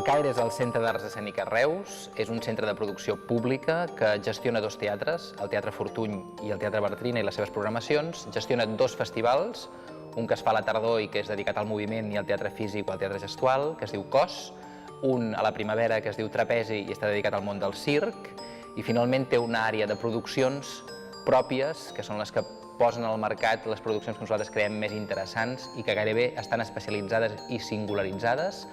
El CAER és el Centre d'Arts Escèniques Reus, és un centre de producció pública que gestiona dos teatres, el Teatre Fortuny i el Teatre Bartrina i les seves programacions, gestiona dos festivals, un que es fa a la tardor i que és dedicat al moviment i al teatre físic o al teatre gestual, que es diu COS, un a la primavera que es diu Trapezi i està dedicat al món del circ, i finalment té una àrea de produccions pròpies, que són les que posen al mercat les produccions que nosaltres creiem més interessants i que gairebé estan especialitzades i singularitzades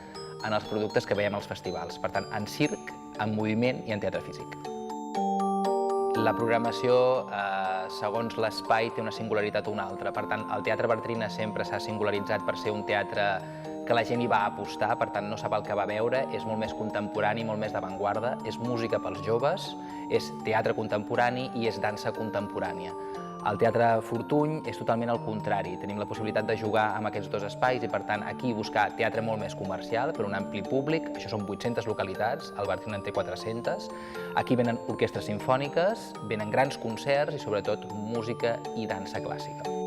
en els productes que veiem als festivals. Per tant, en circ, en moviment i en teatre físic. La programació, segons l'espai, té una singularitat o una altra. Per tant, el Teatre Bartrina sempre s'ha singularitzat per ser un teatre que la gent hi va apostar, per tant, no sap el que va veure, és molt més contemporani, molt més d'avantguarda, és música pels joves, és teatre contemporani i és dansa contemporània. El Teatre Fortuny és totalment al contrari. Tenim la possibilitat de jugar amb aquests dos espais i, per tant, aquí buscar teatre molt més comercial per un ampli públic. Això són 800 localitats, el Bartrina en té 400. Aquí venen orquestres simfòniques, venen grans concerts i, sobretot, música i dansa clàssica.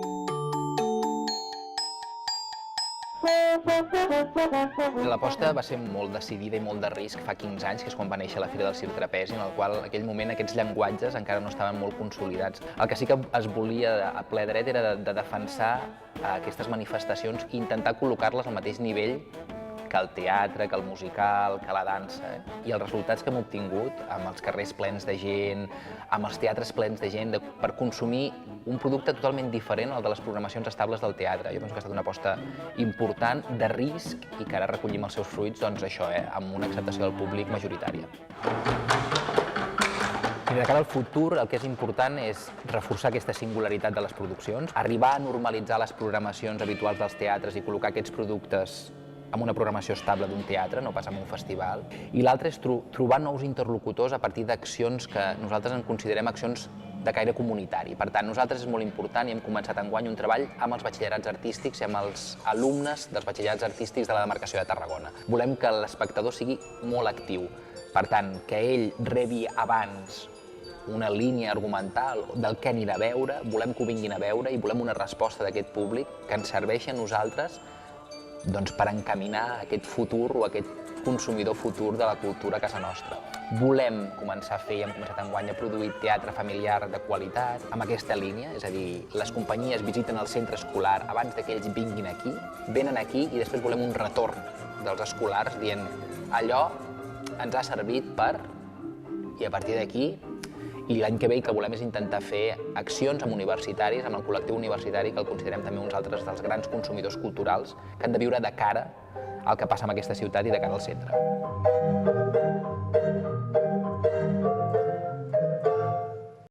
L'aposta va ser molt decidida i molt de risc fa 15 anys, que és quan va néixer la Fira del Circ Trapezi, en el qual en aquell moment aquests llenguatges encara no estaven molt consolidats. El que sí que es volia a ple dret era de defensar aquestes manifestacions i intentar col·locar-les al mateix nivell que el teatre, que el musical, que la dansa. I els resultats que hem obtingut, amb els carrers plens de gent, amb els teatres plens de gent, per consumir un producte totalment diferent al de les programacions estables del teatre. Jo penso que ha estat una aposta important, de risc, i que ara recollim els seus fruits, doncs això, amb una acceptació del públic majoritària. I de cara al futur, el que és important és reforçar aquesta singularitat de les produccions, arribar a normalitzar les programacions habituals dels teatres i col·locar aquests productes amb una programació estable d'un teatre, no pas amb un festival. I l'altre és trobar nous interlocutors a partir d'accions que nosaltres en considerem accions de caire comunitari. Per tant, nosaltres és molt important i hem començat enguany un treball amb els batxillerats artístics i amb els alumnes dels batxillerats artístics de la demarcació de Tarragona. Volem que l'espectador sigui molt actiu. Per tant, que ell rebi abans una línia argumental del què anirà a veure, volem que ho vinguin a veure i volem una resposta d'aquest públic que ens serveixi a nosaltres per encaminar aquest futur o aquest consumidor futur de la cultura a casa nostra. Volem començar a fer, i hem començat enguany a produir teatre familiar de qualitat amb aquesta línia, és a dir, les companyies visiten el centre escolar abans que ells vinguin aquí, venen aquí i després volem un retorn dels escolars dient allò ens ha servit per... i a partir d'aquí, i l'any que ve el que volem és intentar fer accions amb universitaris, amb el col·lectiu universitari, que el considerem també uns altres dels grans consumidors culturals que han de viure de cara al que passa en aquesta ciutat i de cara al centre.